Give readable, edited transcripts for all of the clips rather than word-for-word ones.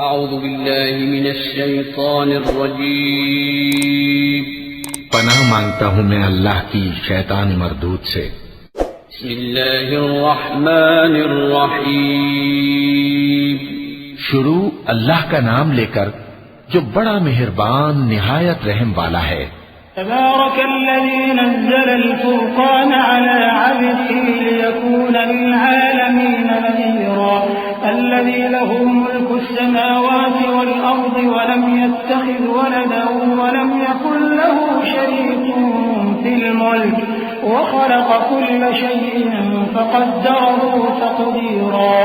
اعوذ باللہ من الشیطان الرجیم پناہ مانگتا ہوں میں اللہ کی شیطان مردود سے۔ بسم اللہ الرحمن الرحیم شروع اللہ کا نام لے کر جو بڑا مہربان نہایت رحم والا ہے۔ تبارك الذي نزل الفرقان على عبده ليكون للعالمين نذيرا الذي له ملك السماوات والأرض ولم يتخذ ولدا ولم يكن له شريك في الملك وخلق كل شيء فقدره تقديرا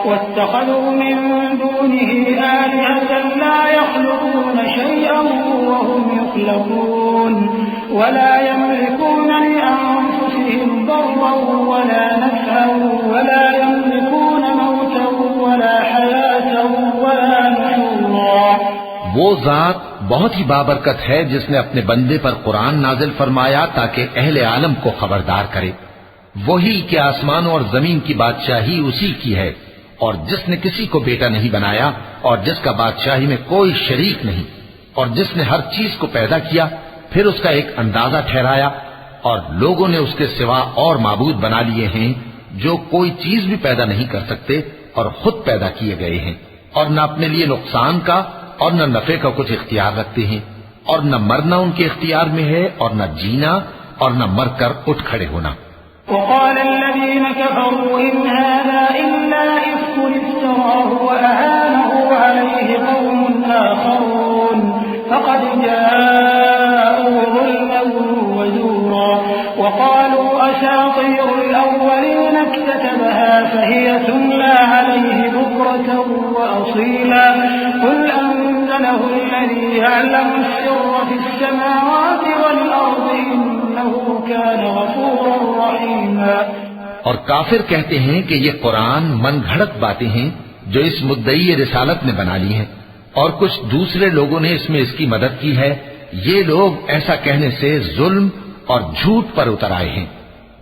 واتخذوا من دونه آلهة لا يخلقون شيئا وهم يخلقون ولا يملكون لأنفسهم ضرا ولا نفعا ولا يملكون موتا ولا حياة ولا نشورا۔ وہ ذات بہت ہی بابرکت ہے جس نے اپنے بندے پر قرآن نازل فرمایا تاکہ اہل عالم کو خبردار کرے، وہی کہ آسمانوں اور زمین کی بادشاہی اسی کی ہے، اور جس نے کسی کو بیٹا نہیں بنایا اور جس کا بادشاہی میں کوئی شریک نہیں، اور جس نے ہر چیز کو پیدا کیا پھر اس کا ایک اندازہ ٹھہرایا، اور لوگوں نے اس کے سوا اور معبود بنا لیے ہیں جو کوئی چیز بھی پیدا نہیں کر سکتے اور خود پیدا کیے گئے ہیں، اور نہ اپنے لیے نقصان کا اور نہ نفع کا کچھ اختیار رکھتے ہیں، اور نہ مرنا ان کے اختیار میں ہے اور نہ جینا اور نہ مر کر اٹھ کھڑے ہونا۔ وقال الذين كفروا إن هذا إلا إفك افتراه وأعانه عليه قوم آخرون فقد جاءوا ظلما وزورا وقالوا أساطير الأولين اكتتبها فهي تملى عليه بكرة وأصيلا قل أنزله الذي يعلم السر في السماوات والأرض إنه كان غفورا رحيما۔ اور کافر کہتے ہیں کہ یہ قرآن من گھڑت باتیں ہیں جو اس مدعی رسالت نے بنا لی ہیں، اور کچھ دوسرے لوگوں نے اس میں اس کی مدد کی ہے، یہ لوگ ایسا کہنے سے ظلم اور جھوٹ پر اتر آئے ہیں،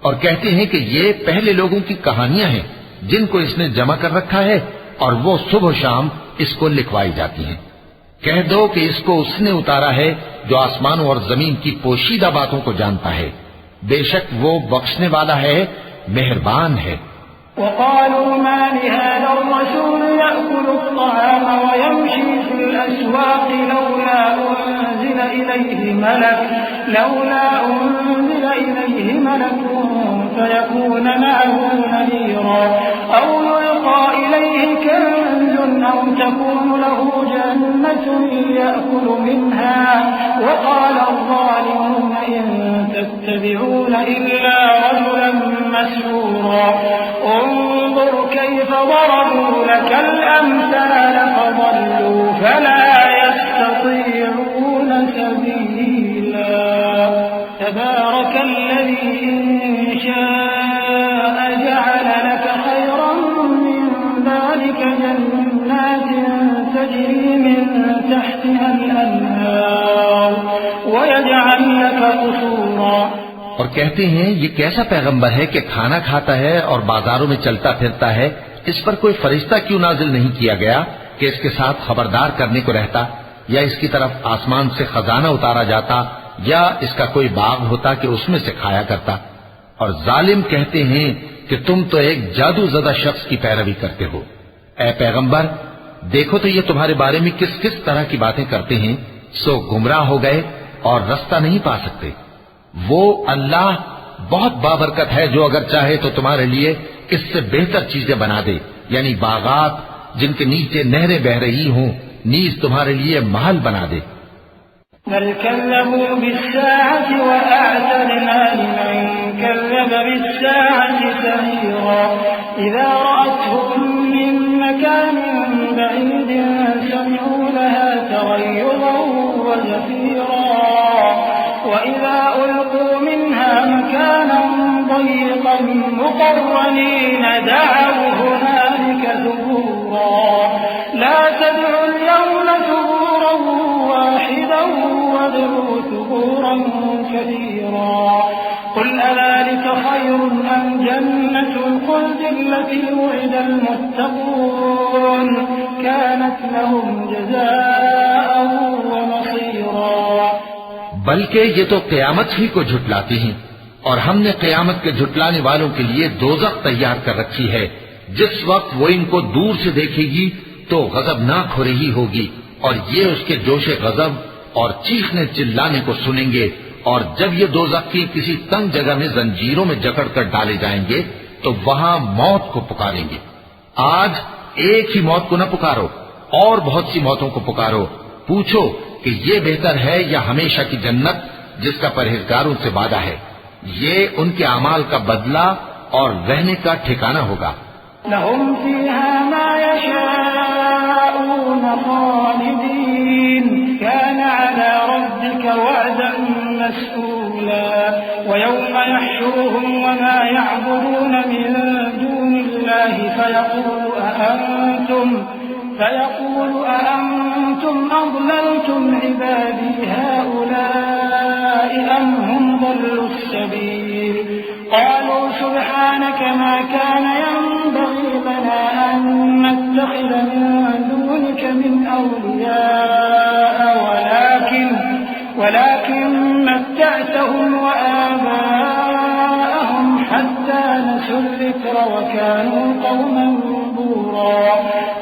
اور کہتے ہیں کہ یہ پہلے لوگوں کی کہانیاں ہیں جن کو اس نے جمع کر رکھا ہے اور وہ صبح و شام اس کو لکھوائی جاتی ہیں۔ کہہ دو کہ اس کو اس نے اتارا ہے جو آسمانوں اور زمین کی پوشیدہ باتوں کو جانتا ہے، بے شک وہ بخشنے والا ہے، مہربان ہے۔ وقالوا ما لهذا الرسول يأكل الطعام ويمشي في الأسواق لولا أنزل إليه ملك فيكون معه نذيرا أو يلقى إليه كنز أو تكون له جنة يأكل منها وقال الظالمون إن تتبعون إلا رجلا مسحورا انظر كيف ضربوا لك الأمثال فضلوا فلا يستطيعون سبيلا تبارك الذي إن شاء جعل لك خيرا من ذلك جنات تجري من تحتها الأنهار ويجعل لك قصورا۔ اور کہتے ہیں یہ کیسا پیغمبر ہے کہ کھانا کھاتا ہے اور بازاروں میں چلتا پھرتا ہے، اس پر کوئی فرشتہ کیوں نازل نہیں کیا گیا کہ اس کے ساتھ خبردار کرنے کو رہتا، یا اس کی طرف آسمان سے خزانہ اتارا جاتا، یا اس کا کوئی باغ ہوتا کہ اس میں سے کھایا کرتا۔ اور ظالم کہتے ہیں کہ تم تو ایک جادو زدہ شخص کی پیروی کرتے ہو۔ اے پیغمبر دیکھو تو یہ تمہارے بارے میں کس کس طرح کی باتیں کرتے ہیں، سو گمراہ ہو گئے اور رستہ نہیں پا سکتے۔ وہ اللہ بہت بابرکت ہے جو اگر چاہے تو تمہارے لیے اس سے بہتر چیزیں بنا دے، یعنی باغات جن کے نیچے نہریں بہ رہی ہوں، نیز تمہارے لیے محل بنا دے۔ بل كذبوا بالساعة وأعتدنا لمن كذب بالساعة سعيرا إذا رأتهم من مكان بعيد سمعوا لها تغيظا وزفيرا وإذا ألقوا منها مكانا ضيقا مقرنين دعوا هنالك ثبورا لا تدعوا اليوم ثبورا واحدا وادعوا ثبورا كثيرا قل أذلك خير أم جنة الخلد التي وعد المتقون كانت لهم جزاء ومصيرا. بلکہ یہ تو قیامت ہی کو جھٹلاتی ہیں، اور ہم نے قیامت کے جھٹلانے والوں کے لیے دوزخ تیار کر رکھی ہے. جس وقت وہ ان کو دور سے دیکھے گی تو غضبناک ہو رہی ہوگی، اور یہ اس کے جوش غضب اور چیخنے چلانے کو سنیں گے. اور جب یہ دوزخ کی کسی تنگ جگہ میں زنجیروں میں جکڑ کر ڈالے جائیں گے تو وہاں موت کو پکاریں گے. آج ایک ہی موت کو نہ پکارو، اور بہت سی موتوں کو پکارو. پوچھو کہ یہ بہتر ہے یا ہمیشہ کی جنت جس کا پرہیزگاروں سے وعدہ ہے. یہ ان کے اعمال کا بدلہ اور رہنے کا ٹھکانہ ہوگا. لهم فيها ما يشاءون خالدين كان على ربك وعدا مسئولا. ويوم يحشرهم وما يعبدون من دون الله فيقول أأنتم أضللتم عبادي هؤلاء أم هم ضلوا السبيل. قالوا سبحانك ما كان ينبغي لنا أن نتخذ من دونك من أولياء ولكن متعتهم وآباءهم حتى نسوا الذكر وكانوا قوما بورا.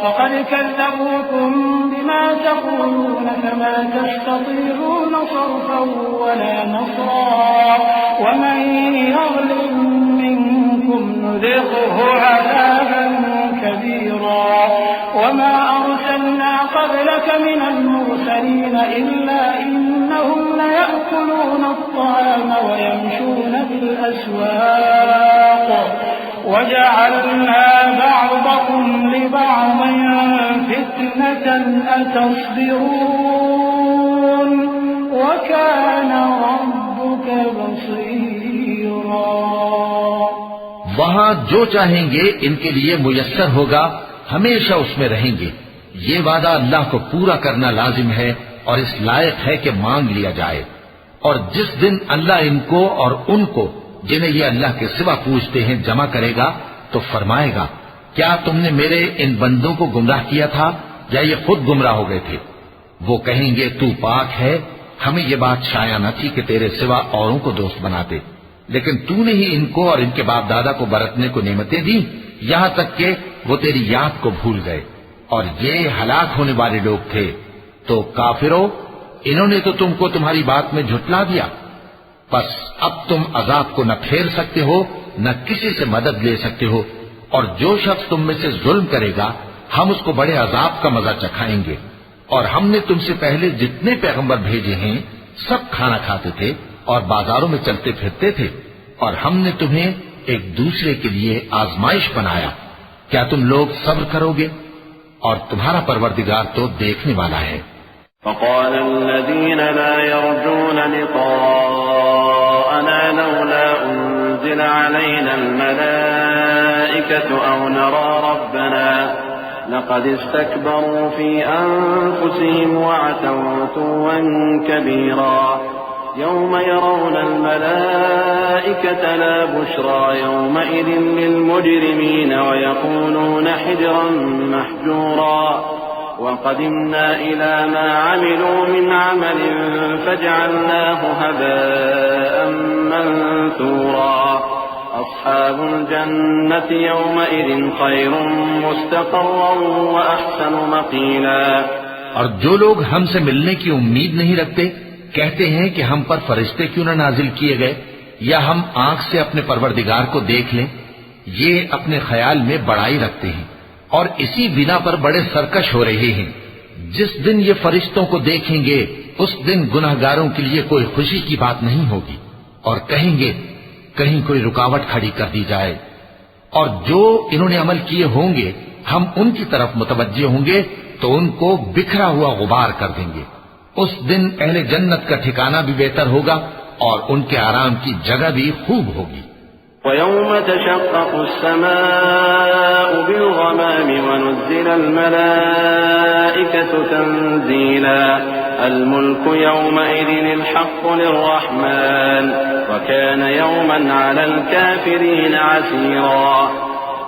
فقد كذبوكم بما تقولون فما تستطيعون صرفا ولا نصرا. ومن يظلم منكم نذقه عذابا كبيرا. وما أرسلنا قبلك من المرسلين إلا إنهم ليأكلون الطعام ويمشون في الأسواق وجعلنا بعضكم لبعض فتنة أتصبرون وكان ربك بصيرا. وہاں جو چاہیں گے ان کے لیے میسر ہوگا، ہمیشہ اس میں رہیں گے. یہ وعدہ اللہ کو پورا کرنا لازم ہے اور اس لائق ہے کہ مانگ لیا جائے. اور جس دن اللہ ان کو اور ان کو جنہیں یہ اللہ کے سوا پوجتے ہیں جمع کرے گا تو فرمائے گا، کیا تم نے میرے ان بندوں کو گمراہ کیا تھا یا یہ خود گمراہ ہو گئے تھے؟ وہ کہیں گے تو پاک ہے، ہمیں یہ بات شایع نہ تھی کہ تیرے سوا اوروں کو دوست بناتے، لیکن تو نے ہی ان کو اور ان کے باپ دادا کو برتنے کو نعمتیں دی، یہاں تک کہ وہ تیری یاد کو بھول گئے، اور یہ ہلاک ہونے والے لوگ تھے. تو کافرو، انہوں نے تو تم کو تمہاری بات میں جھٹلا دیا. بس اب تم عذاب کو نہ پھیر سکتے ہو نہ کسی سے مدد لے سکتے ہو، اور جو شخص تم میں سے ظلم کرے گا ہم اس کو بڑے عذاب کا مزہ چکھائیں گے. اور ہم نے تم سے پہلے جتنے پیغمبر بھیجے ہیں سب کھانا کھاتے تھے اور بازاروں میں چلتے پھرتے تھے، اور ہم نے تمہیں ایک دوسرے کے لیے آزمائش بنایا. کیا تم لوگ صبر کرو گے؟ اور تمہارا پروردگار تو دیکھنے والا ہے. وقال الذين لا يرجون لقاءنا لولا أنزل علينا الملائكة أو نرى ربنا لقد استكبروا في أنفسهم وعتوا عتوا كبيرا. يوم يرون الملائكة لا بشرى يومئذ للمجرمين ويقولون حجرا محجورا. وقدمنا إلى ما عملوا من عمل فجعلناه هباء منثورا. أصحاب الجنة يومئذ خير مستقرا وأحسن مقيلا. اور جو لوگ ہم سے ملنے کی امید نہیں رکھتے کہتے ہیں کہ ہم پر فرشتے کیوں نہ نازل کیے گئے یا ہم آنکھ سے اپنے پروردگار کو دیکھ لیں. یہ اپنے خیال میں بڑائی رکھتے ہیں اور اسی بنا پر بڑے سرکش ہو رہے ہیں. جس دن یہ فرشتوں کو دیکھیں گے اس دن گناہگاروں کے لیے کوئی خوشی کی بات نہیں ہوگی، اور کہیں گے کہیں کوئی رکاوٹ کھڑی کر دی جائے. اور جو انہوں نے عمل کیے ہوں گے ہم ان کی طرف متوجہ ہوں گے تو ان کو بکھرا ہوا غبار کر دیں گے. اس دن اہل جنت کا ٹھکانہ بھی بہتر ہوگا اور ان کے آرام کی جگہ بھی خوب ہوگی. وَيَوْمَ تَشَقَّقُ السَّمَاءُ بِالْغَمَامِ وَنُزِّلَ الْمَلَائِكَةُ تَنزِيلًا. الْمُلْكُ يَوْمَئِذٍ الْحَقُّ لِلرَّحْمَنِ وَكَانَ يَوْمًا عَلَى الْكَافِرِينَ عَسِيرًا.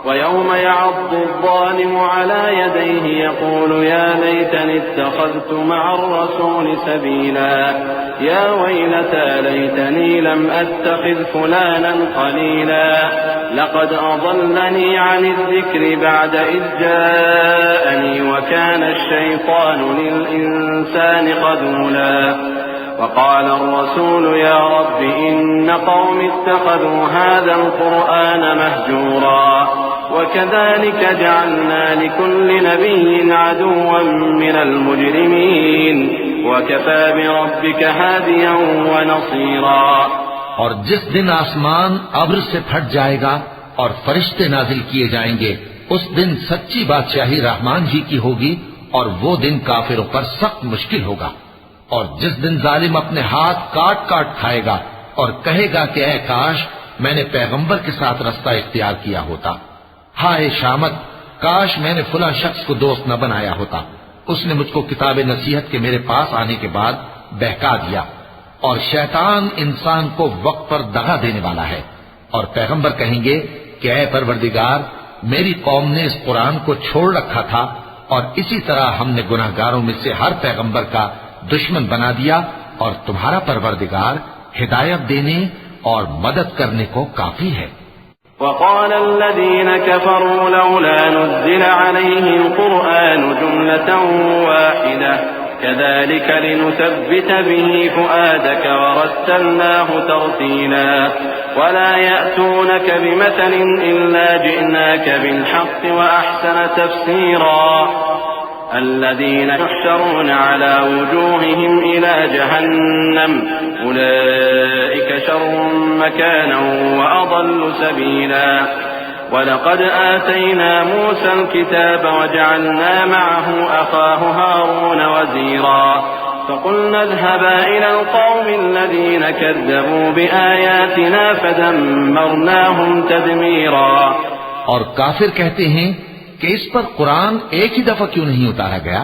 ويوم يعض الظالم على يديه يقول يا ليتني اتخذت مع الرسول سبيلا يا ويلتى ليتني لم أتخذ فلانا خليلا لقد أضلني عن الذكر بعد إذ جاءني وكان الشيطان للإنسان خذولا وقال الرسول يا رب إن قوم اتخذوا هذا القرآن مهجورا وكذلك جعلنا لكل نبي عدوا من المجرمين وكفى بربك هاديا ونصيرا. اور جس دن آسمان ابر سے پھٹ جائے گا اور فرشتے نازل کیے جائیں گے اس دن سچی بادشاہی رحمان ہی کی ہوگی اور وہ دن کافروں پر سخت مشکل ہوگا. اور جس دن ظالم اپنے ہاتھ کاٹ کاٹ کھائے گا اور کہے گا کہ اے کاش میں نے پیغمبر کے ساتھ رستہ اختیار کیا ہوتا، ہائے شامت کاش میں نے فلاں شخص کو دوست نہ بنایا ہوتا، اس نے مجھ کو کتاب نصیحت کے میرے پاس آنے کے بعد بہکا دیا. اور شیطان انسان کو وقت پر دغا دینے والا ہے. اور پیغمبر کہیں گے کہ اے پروردگار میری قوم نے اس قرآن کو چھوڑ رکھا تھا اور اسی طرح ہم نے گناہگاروں میں سے ہر پیغمبر کا دشمن بنا دیا اور تمہارا پروردگار ہدایت دینے اور مدد کرنے کو کافی ہے. وقال الذين كفروا لولا نزل عليه القرآن جملة واحدة كذلك لنثبت به فؤادك ورتلناه ترتيلا ولا يأتونك بمثل إلا جئناك بالحق وأحسن تفسيرا الذين يحشرون على وجوههم إلى جهنم أولئك شر مكانا وأضل سبيلا. ولقد آتينا موسى الكتاب وجعلنا معه أخاه هارون وزيرا فقلنا اذهبا إلى القوم الذين كذبوا بآياتنا فدمرناهم تدميرا. اور کافر کہتے ہیں کہ اس پر قرآن ایک ہی دفعہ کیوں نہیں اتارا گیا؟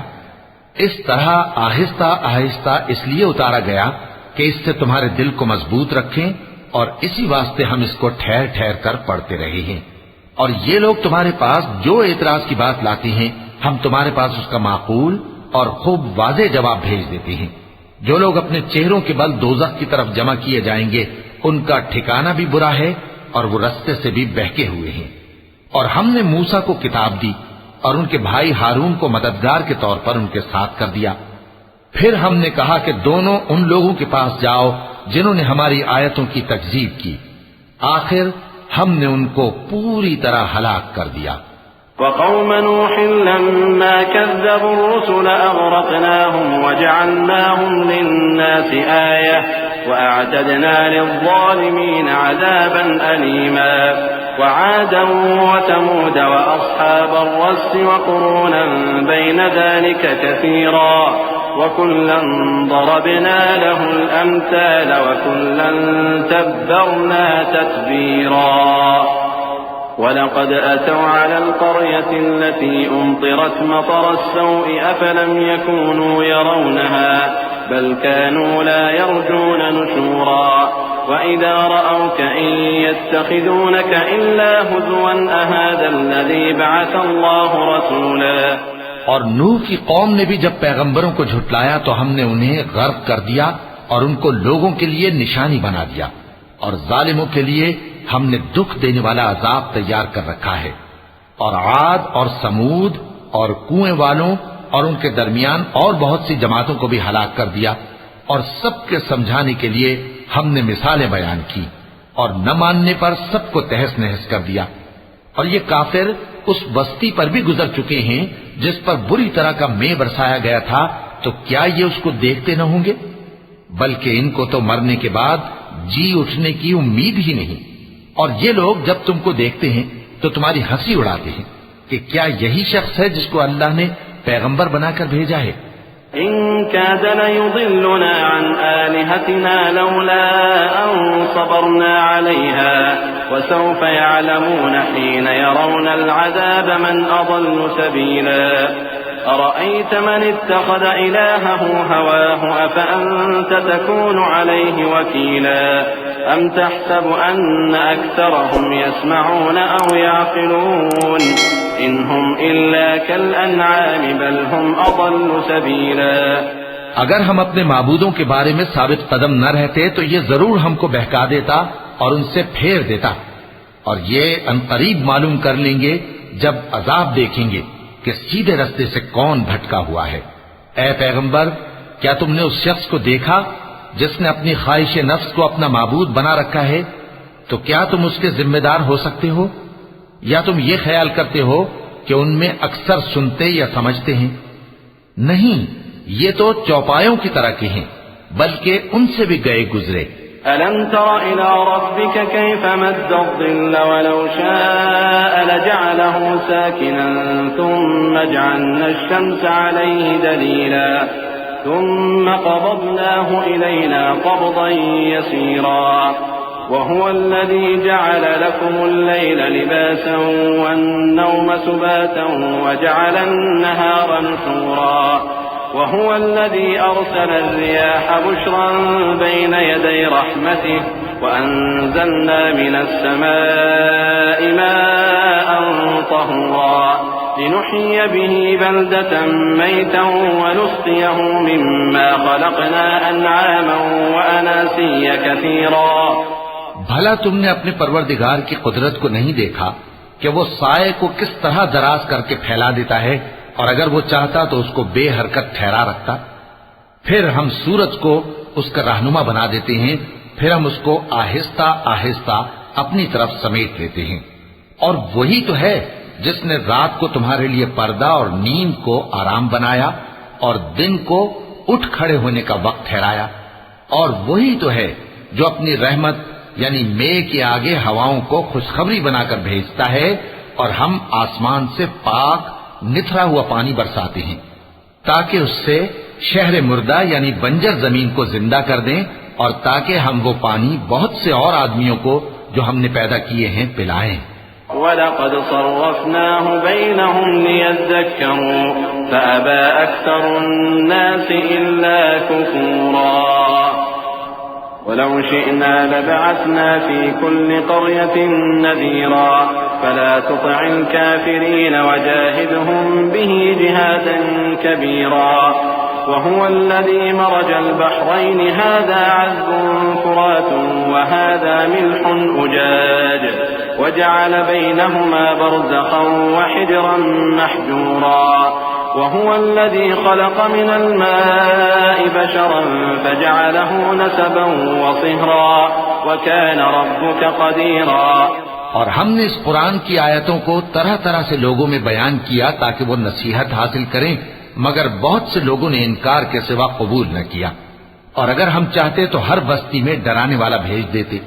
اس طرح آہستہ آہستہ اس لیے اتارا گیا کہ اس سے تمہارے دل کو مضبوط رکھیں اور اسی واسطے ہم اس کو ٹھہر ٹھہر کر پڑھتے رہے ہیں. اور یہ لوگ تمہارے پاس جو اعتراض کی بات لاتے ہیں ہم تمہارے پاس اس کا معقول اور خوب واضح جواب بھیج دیتے ہیں. جو لوگ اپنے چہروں کے بل دوزخ کی طرف جمع کیے جائیں گے ان کا ٹھکانہ بھی برا ہے اور وہ رستے سے بھی بہکے ہوئے ہیں. اور ہم نے موسیٰ کو کتاب دی اور ان کے بھائی ہارون کو مددگار کے طور پر ان کے ساتھ کر دیا. پھر ہم نے کہا کہ دونوں ان لوگوں کے پاس جاؤ جنہوں نے ہماری آیتوں کی تکذیب کی. آخر ہم نے ان کو پوری طرح ہلاک کر دیا. وقوم نوح لما كذبوا الرسل أغرقناهم وجعلناهم للناس آية وأعتدنا للظالمين عذابا أليما. وعادا وثمود وأصحاب الرس وقرونا بين ذلك كثيرا وكلا ضربنا له الأمثال وكلا تبرنا تتبيرا. ولقد أتوا على القرية التي أمطرت مطر السوء أفلم يكونوا يرونها بل كانوا لا يرجون نشورا. وإذا رأوك إن يتخذونك إلا هزوا أهذا الذي بعث الله رسولا. اور نوح کی قوم نے بھی جب پیغمبروں کو جھٹلایا تو ہم نے انہیں غرق کر دیا اور ان کو لوگوں کے لیے نشانی بنا دیا اور ظالموں کے لیے ہم نے دکھ دینے والا عذاب تیار کر رکھا ہے. اور عاد اور سمود اور کنویں والوں اور ان کے درمیان اور بہت سی جماعتوں کو بھی ہلاک کر دیا اور سب کے سمجھانے کے لیے ہم نے مثالیں بیان کی اور نہ ماننے پر سب کو تہس نہس کر دیا. اور یہ کافر اس بستی پر بھی گزر چکے ہیں جس پر بری طرح کا مے برسایا گیا تھا، تو کیا یہ اس کو دیکھتے نہ ہوں گے؟ بلکہ ان کو تو مرنے کے بعد جی اٹھنے کی امید ہی نہیں. اور یہ لوگ جب تم کو دیکھتے ہیں تو تمہاری ہنسی اڑاتے ہیں کہ کیا یہی شخص ہے جس کو اللہ نے پیغمبر بنا کر بھیجا ہے؟ إن كاد ليضلنا عن آلهتنا لولا أن صبرنا عليها وسوف يعلمون حين يرون العذاب من أضل سبيلا. أرأيت من اتخذ إلهه هواه أفأنت تكون عليه وكيلا. أم تحسب أن أكثرهم يسمعون أو يعقلون إن هم إلا كالأنعام بل هم أضل سبيلا. اگر ہم اپنے معبودوں کے بارے میں ثابت قدم نہ رہتے تو یہ ضرور ہم کو بہکا دیتا اور ان سے پھیر دیتا، اور یہ عنقریب معلوم کر لیں گے جب عذاب دیکھیں گے کہ سیدھے رستے سے کون بھٹکا ہوا ہے. اے پیغمبر، کیا تم نے اس شخص کو دیکھا جس نے اپنی خواہش نفس کو اپنا معبود بنا رکھا ہے؟ تو کیا تم اس کے ذمہ دار ہو سکتے ہو؟ یا تم یہ خیال کرتے ہو کہ ان میں اکثر سنتے یا سمجھتے ہیں؟ نہیں، یہ تو چوپایوں کی طرح کے ہیں، بلکہ ان سے بھی گئے گزرے. ألم تر إلى ربك كيف مد الظل ولو شاء لجعله ساكنا ثم جعلنا الشمس عليه دليلا ثم قبضناه إلينا قبضا يسيرا وهو الذي جعل لكم الليل لباسا والنوم سباتا وجعل النهار نشورا وهو الذي أرسل الرياح بشرا بين يدي رحمته وأنزلنا من السماء ماء طهورا لنحيي به بلدة ميتا ونسقيه مما خلقنا أنعاما وأناسيا كثيرا. بھلا تم نے اپنے پروردگار کی قدرت کو نہیں دیکھا کہ وہ سائے کو کس طرح دراز کر کے پھیلا دیتا ہے، اور اگر وہ چاہتا تو اس کو بے حرکت ٹھہرا رکھتا. پھر ہم سورج کو اس کا رہنما بنا دیتے ہیں، پھر ہم اس کو آہستہ آہستہ اپنی طرف سمیٹ لیتے ہیں. اور وہی تو ہے جس نے رات کو تمہارے لیے پردہ اور نیند کو آرام بنایا اور دن کو اٹھ کھڑے ہونے کا وقت ٹھہرایا. اور وہی تو ہے جو اپنی رحمت یعنی مے کے آگے ہواؤں کو خوشخبری بنا کر بھیجتا ہے، اور ہم آسمان سے پاک نتھرا ہوا پانی برساتے ہیں تاکہ اس سے شہر مردہ یعنی بنجر زمین کو زندہ کر دیں، اور تاکہ ہم وہ پانی بہت سے اور آدمیوں کو جو ہم نے پیدا کیے ہیں پلائیں. وَلَقَدْ صَرَّفْنَاهُ بَيْنَهُمْ لِيَذَّكَّرُوا فَأَبَى أَكْثَرُ النَّاسِ إِلَّا كُفُورًا وَلَوْ شِئْنَا لَبَعَثْنَا فِي كُلِّ قَرْيَةٍ نَذِيرًا فَلَا تُطِعِ الْكَافِرِينَ وَجَاهِدْهُمْ بِهِ جِهَادًا كَبِيرًا وَهُوَ الَّذِي مَرَجَ الْبَحْرَيْنِ هَذَا عَذْبٌ فُرَاتٌ وَهَذَا مِلْحٌ أُجَاجٌ وَجَعَلَ بَيْنَهُمَا بَرْزَخًا وَحِجْرًا مَحْجُورًا وَهُوَ الَّذِي خَلَقَ مِنَ الْمَاءِ بَشَرًا فَجَعَلَهُ نَسَبًا وَصِهْرًا وَكَانَ رَبُّكَ قَدِيرًا. اور ہم نے اس قرآن کی آیتوں کو طرح طرح سے لوگوں میں بیان کیا تاکہ وہ نصیحت حاصل کریں، مگر بہت سے لوگوں نے انکار کے سوا قبول نہ کیا. اور اگر ہم چاہتے تو ہر بستی میں ڈرانے والا بھیج دیتے.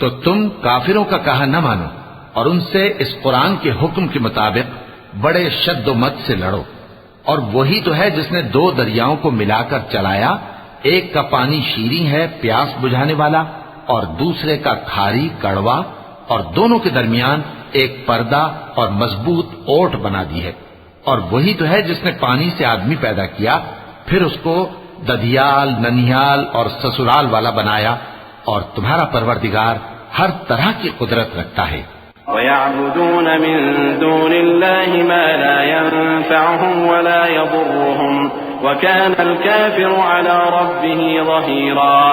تو تم کافروں کا کہا نہ مانو اور ان سے اس قرآن کے حکم کے مطابق بڑے شد و مت سے لڑو. اور وہی تو ہے جس نے دو دریاؤں کو ملا کر چلایا، ایک کا پانی شیریں ہے پیاس بجھانے والا، اور دوسرے کا کھاری کڑوا، اور دونوں کے درمیان ایک پردہ اور مضبوط اوٹ بنا دی ہے. اور وہی تو ہے جس نے پانی سے آدمی پیدا کیا، پھر اس کو ددھیال، ننیال اور سسرال والا بنایا، اور تمہارا پروردگار ہر طرح کی قدرت رکھتا ہے. وَيَعْبُدُونَ مِن دُونِ اللَّهِ مَا لَا يَنفَعُهُمْ وَلَا يَضُرُّهُمْ وَكَانَ الْكَافِرُ عَلَى رَبِّهِ ظَهِيرًا.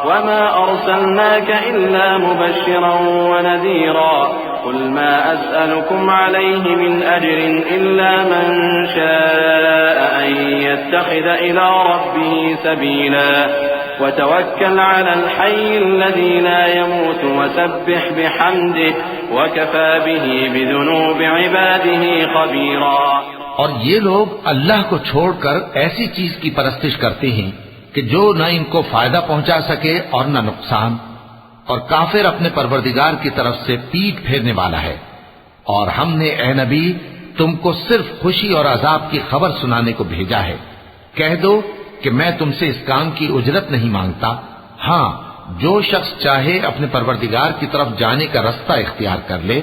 وَمَا أَرْسَلْنَاكَ إِلَّا مُبَشِّرًا وَنَذِيرًا. قُلْ مَا أَسْأَلُكُمْ عَلَيْهِ مِنْ أَجْرٍ إِلَّا مَنْ شَاءَ أَنْ يَتَّخِذَ إِلَى رَبِّهِ سَبِيلًا. وَتَوَكَّلْ عَلَى الْحَيِّ الَّذِي لَا يَمُوتُ وَسَبِّحْ بِحَمْدِهِ وَكَفَى بِهِ بِذُنُوبِ عِبَادِهِ خَبِيرًا. اور یہ لوگ اللہ کو چھوڑ کر ایسی چیز کی پرستش کرتے ہیں کہ جو نہ ان کو فائدہ پہنچا سکے اور نہ نقصان، اور کافر اپنے پروردگار کی طرف سے پیٹ پھیرنے والا ہے. اور ہم نے اے نبی تم کو صرف خوشی اور عذاب کی خبر سنانے کو بھیجا ہے. کہہ دو کہ میں تم سے اس کام کی اجرت نہیں مانگتا. ہاں، جو شخص چاہے اپنے پروردگار کی طرف جانے کا رستہ اختیار کر لے،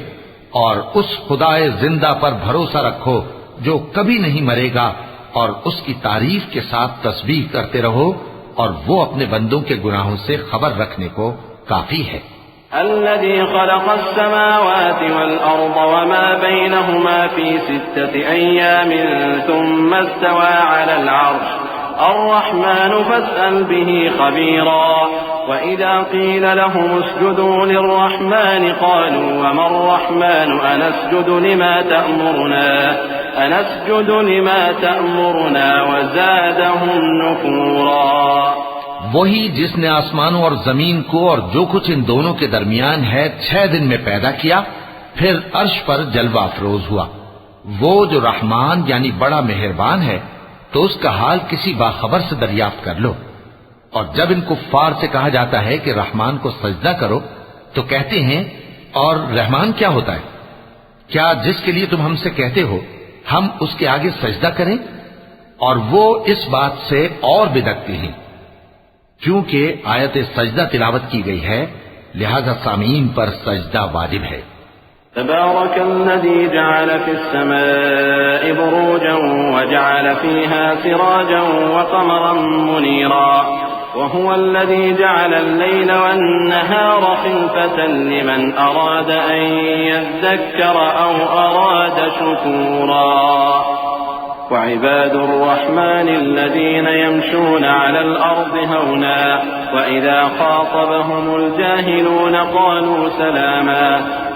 اور اس خدائے زندہ پر بھروسہ رکھو جو کبھی نہیں مرے گا، اور اس کی تعریف کے ساتھ تسبیح کرتے رہو، اور وہ اپنے بندوں کے گناہوں سے خبر رکھنے کو کافی ہے۔ الذي خلق السماوات والأرض وما بينهما في 6 أيام ثم استوى على العرش الرحمن فاسأل به خبيرا وإذا قيل لهم اسجدوا للرحمن قالوا وما الرحمن أنسجد لما تأمرنا وزادهم نفورا۔ وہی جس نے آسمانوں اور زمین کو اور جو کچھ ان دونوں کے درمیان ہے 6 دن میں پیدا کیا، پھر عرش پر جلوہ افروز ہوا۔ وہ جو رحمان یعنی بڑا مہربان ہے، تو اس کا حال کسی باخبر سے دریافت کر لو۔ اور جب ان کفار سے کہا جاتا ہے کہ رحمان کو سجدہ کرو تو کہتے ہیں اور رحمان کیا ہوتا ہے؟ کیا جس کے لیے تم ہم سے کہتے ہو ہم اس کے آگے سجدہ کریں؟ اور وہ اس بات سے اور بدکتے ہیں۔ کیونکہ آیت سجدہ تلاوت کی گئی ہے، لہذا سامعین پر سجدہ واجب ہے۔ تبارك الذي جعل في السماء بروجا وجعل فيها سراجا وقمرا منيرا وهو الذي جعل الليل والنهار خلفة لمن أراد أن يذكر أو أراد شكورا وعباد الرحمن الذين يمشون على الأرض هونا وإذا خاطبهم الجاهلون قالوا سلاما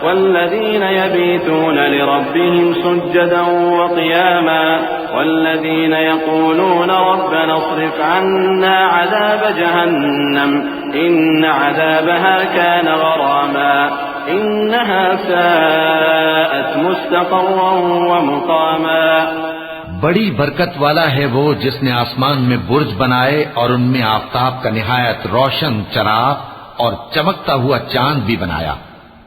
والذين يبيتون لربهم سجدا وقياما والذين يقولون ربنا اصرف عنا عذاب جهنم إن عذابها كان غراما إنها ساءت مستقرا ومقاما۔ بڑی برکت والا ہے وہ جس نے آسمان میں برج بنائے اور ان میں آفتاب کا نہایت روشن چراغ اور چمکتا ہوا چاند بھی بنایا،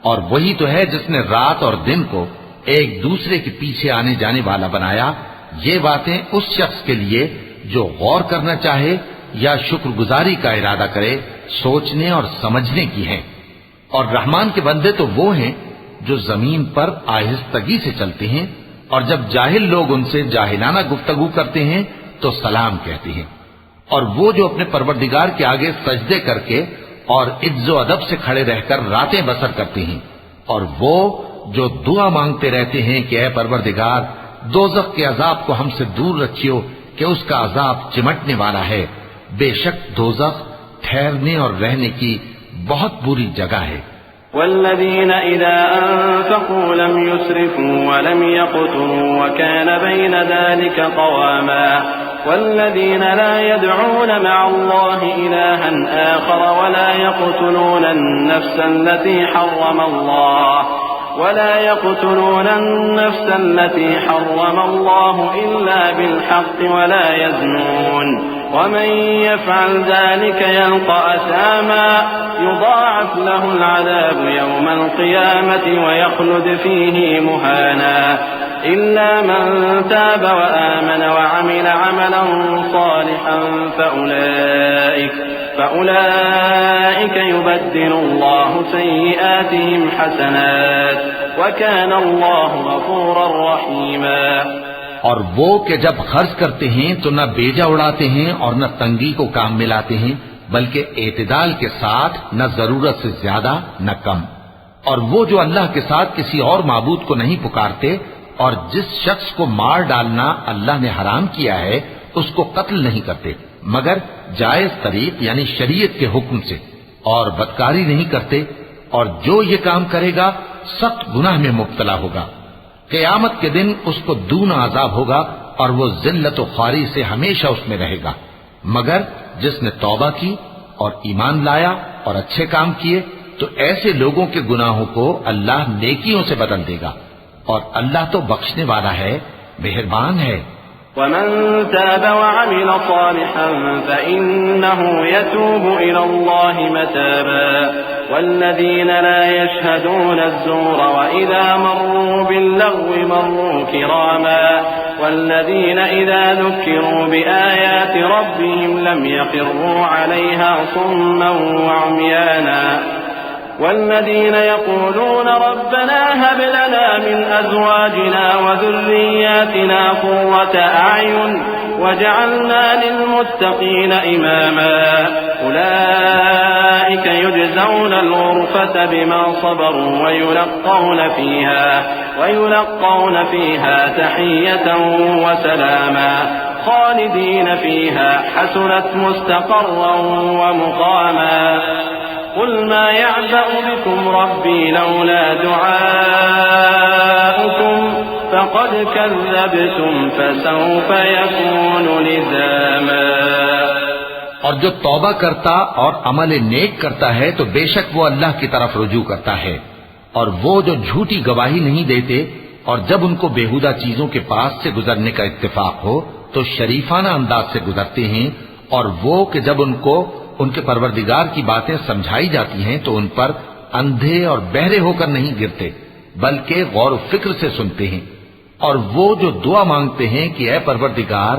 اور وہی تو ہے جس نے رات اور دن کو ایک دوسرے کے پیچھے آنے جانے والا بنایا۔ یہ باتیں اس شخص کے لیے جو غور کرنا چاہے یا شکر گزاری کا ارادہ کرے، سوچنے اور سمجھنے کی ہیں۔ اور رحمان کے بندے تو وہ ہیں جو زمین پر آہستگی سے چلتے ہیں، اور جب جاہل لوگ ان سے جاہلانہ گفتگو کرتے ہیں تو سلام کہتے ہیں۔ اور وہ جو اپنے پروردگار کے آگے سجدے کر کے اور عز و ادب سے کھڑے رہ کر راتیں بسر کرتے ہیں، اور وہ جو دعا مانگتے رہتے ہیں کہ اے پروردگار دوزخ کے عذاب کو ہم سے دور رکھیو کہ اس کا عذاب چمٹنے والا ہے۔ بے شک دوزخ ٹھہرنے اور رہنے کی بہت بری جگہ ہے۔ والذين إذا أنفقوا لم يسرفوا ولم يقتروا وكان بين ذلك قواما والذين لا يدعون مع الله إلها آخر ولا يقتلون النفس التي حرم الله إلا بالحق ولا يزنون ومن يفعل ذلك يلقى أثاما يضاعف له العذاب يوم القيامة ويخلد فيه مهانا إلا من تاب وآمن وعمل عملا صالحا فأولئك يبدل الله سيئاتهم حسنات وكان الله غفورا رحيما۔ اور وہ کہ جب خرچ کرتے ہیں تو نہ بیجا اڑاتے ہیں اور نہ تنگی کو کام میں لاتے ہیں، بلکہ اعتدال کے ساتھ، نہ ضرورت سے زیادہ نہ کم۔ اور وہ جو اللہ کے ساتھ کسی اور معبود کو نہیں پکارتے، اور جس شخص کو مار ڈالنا اللہ نے حرام کیا ہے اس کو قتل نہیں کرتے مگر جائز طریق یعنی شریعت کے حکم سے، اور بدکاری نہیں کرتے، اور جو یہ کام کرے گا سخت گناہ میں مبتلا ہوگا۔ قیامت کے دن اس کو دونا عذاب ہوگا اور وہ ذلت و خواری سے ہمیشہ اس میں رہے گا، مگر جس نے توبہ کی اور ایمان لایا اور اچھے کام کیے تو ایسے لوگوں کے گناہوں کو اللہ نیکیوں سے بدل دے گا، اور اللہ تو بخشنے والا ہے، مہربان ہے۔ ومن تاب وعمل صالحا فإنه يتوب إلى الله متابا والذين لا يشهدون الزور وإذا مروا باللغو مروا كراما والذين إذا ذكروا بآيات ربهم لم يخروا عليها صما وعميانا والذين يقولون ربنا هب لنا من أزواجنا وذرياتنا قرة أعين وجعلنا للمتقين إماما أولئك يجزون الغرفة بما صبروا ويلقون فيها تحية وسلاما خالدين فيها حسنت مستقرا ومقاما قل ما يعبأ بكم ربي لولا دعاؤكم فقد كذبتم فسوف يكون لزاما۔ اور جو توبہ کرتا اور عمل نیک کرتا ہے تو بے شک وہ اللہ کی طرف رجوع کرتا ہے، اور وہ جو جھوٹی گواہی نہیں دیتے اور جب ان کو بیہودہ چیزوں کے پاس سے گزرنے کا اتفاق ہو تو شریفانہ انداز سے گزرتے ہیں، اور وہ کہ جب ان کو ان کے پروردگار کی باتیں سمجھائی جاتی ہیں تو ان پر اندھے اور بہرے ہو کر نہیں گرتے بلکہ غور و فکر سے سنتے ہیں، اور وہ جو دعا مانگتے ہیں کہ اے پروردگار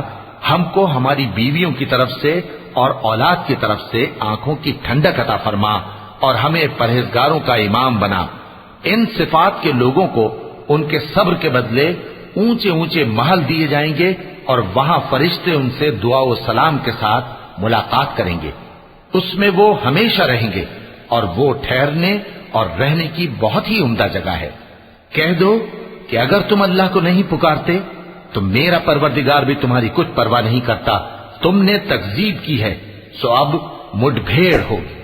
ہم کو ہماری بیویوں کی طرف سے اور اولاد کی طرف سے آنکھوں کی ٹھنڈک عطا فرما اور ہمیں پرہیزگاروں کا امام بنا۔ ان صفات کے لوگوں کو ان کے صبر کے بدلے اونچے اونچے محل دیے جائیں گے، اور وہاں فرشتے ان سے دعا و سلام کے ساتھ ملاقات کریں گے، اس میں وہ ہمیشہ رہیں گے، اور وہ ٹھہرنے اور رہنے کی بہت ہی عمدہ جگہ ہے۔ کہہ دو کہ اگر تم اللہ کو نہیں پکارتے تو میرا پروردگار بھی تمہاری کچھ پرواہ نہیں کرتا، تم نے تکذیب کی ہے سو اب مڈ بھیڑ ہوگی۔